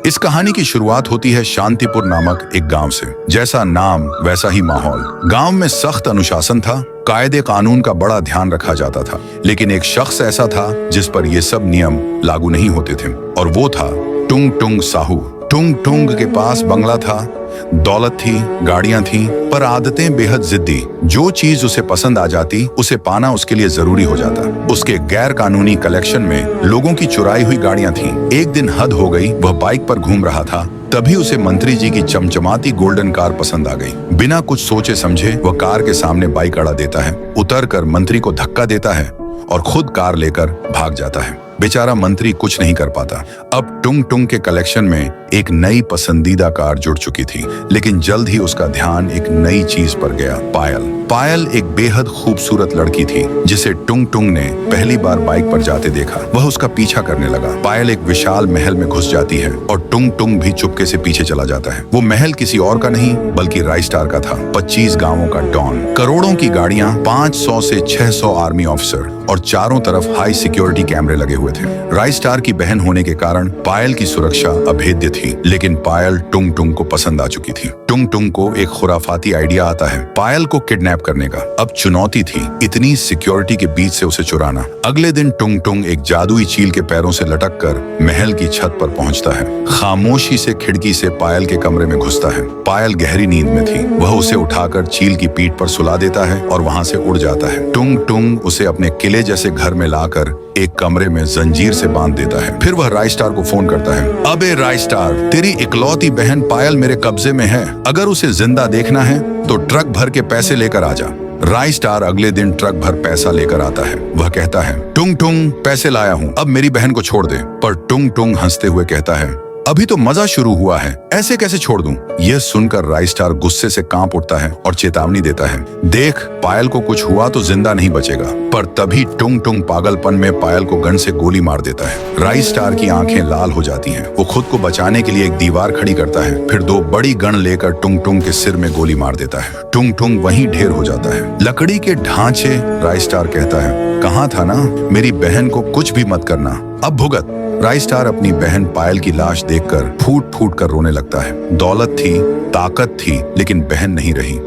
इस कहानी की शुरुआत होती है शांतिपुर नामक एक गांव से। जैसा नाम वैसा ही माहौल। गांव में सख्त अनुशासन था, कायदे कानून का बड़ा ध्यान रखा जाता था। लेकिन एक शख्स ऐसा था जिस पर ये सब नियम लागू नहीं होते थे, और वो था टुंग टुंग साहू। टुंग टुंग के पास बंगला था, दौलत थी, गाड़ियां थीं, पर आदतें बेहद जिद्दी। जो चीज उसे पसंद आ जाती उसे पाना उसके लिए जरूरी हो जाता। उसके गैर कानूनी कलेक्शन में लोगों की चुराई हुई गाड़ियां थीं। एक दिन हद हो गई, वह बाइक पर घूम रहा था, तभी उसे मंत्री जी की चमचमाती गोल्डन कार पसंद आ गई। बिना कुछ सोचे समझे वह कार के सामने बाइक अड़ा देता है, उतर कर मंत्री को धक्का देता है और खुद कार लेकर भाग जाता है। बेचारा मंत्री कुछ नहीं कर पाता। अब टुंग टुंग के कलेक्शन में एक नई पसंदीदा कार जुड़ चुकी थी, लेकिन जल्द ही उसका ध्यान एक नई चीज पर गया, पायल। पायल एक बेहद खूबसूरत लड़की थी जिसे टुंग टुंग ने पहली बार बाइक पर जाते देखा। वह उसका पीछा करने लगा। पायल एक विशाल महल में घुस जाती है और टुंग टुंग भी चुपके से पीछे चला जाता है। वो महल किसी और का नहीं बल्कि राइस्टार का था, 25 गांवों का डॉन। करोड़ों की गाड़ियां, 500 से 600 आर्मी ऑफिसर और चारों तरफ हाई सिक्योरिटी कैमरे लगे हुए थे। राइस्टार की बहन होने के कारण पायल की सुरक्षा अभेद्य थी, लेकिन पायल टुंग टुंग को पसंद आ चुकी थी। टुंग टुंग को एक खुराफाती आइडिया आता है पायल को किडनैप करने का। अब चुनौती थी इतनी सिक्योरिटी के बीच से उसे चुराना। अगले दिन टुंग टुंग एक जादुई चील के पैरों से लटक कर महल की छत पर पहुंचता है। खामोशी से खिड़की से पायल के कमरे में घुसता है। पायल गहरी नींद में थी। वह उसे उठाकर चील की पीठ पर सुला देता है और वहां से उड़ जाता है। टुंग टुंग उसे अपने किले जैसे घर में लाकर एक कमरे में जंजीर से बांध देता है। फिर वह राइस्टार को फोन करता है। अबे राइस्टार, तेरी इकलौती बहन पायल मेरे कब्जे में है। अगर उसे जिंदा देखना है तो ट्रक भर के पैसे लेकर आ जा। राइस्टार अगले दिन ट्रक भर पैसा लेकर आता है। वह कहता है, टुंग टुंग, पैसे लाया हूँ, अब मेरी बहन को छोड़ दे। पर टुंग टुंग हंसते हुए कहता है, अभी तो मजा शुरू हुआ है, ऐसे कैसे छोड़ दूं? यह सुनकर राइस्टार गुस्से से कांप उठता है और चेतावनी देता है, देख, पायल को कुछ हुआ तो जिंदा नहीं बचेगा। पर तभी टुंग टुंग पागलपन में पायल को गन से गोली मार देता है। राइस्टार की आंखें लाल हो जाती हैं। वो खुद को बचाने के लिए एक दीवार खड़ी करता है, फिर 2 बड़ी गन लेकर टुंग टुंग के सिर में गोली मार देता है। टुंग टुंग वहीं ढेर हो जाता है। लकड़ी के ढांचे। राइस्टार कहता है, कहा था ना मेरी बहन को कुछ भी मत करना, अब भुगत। राइस्टार अपनी बहन पायल की लाश देखकर फूट फूट कर रोने लगता है। दौलत थी, ताकत थी, लेकिन बहन नहीं रही।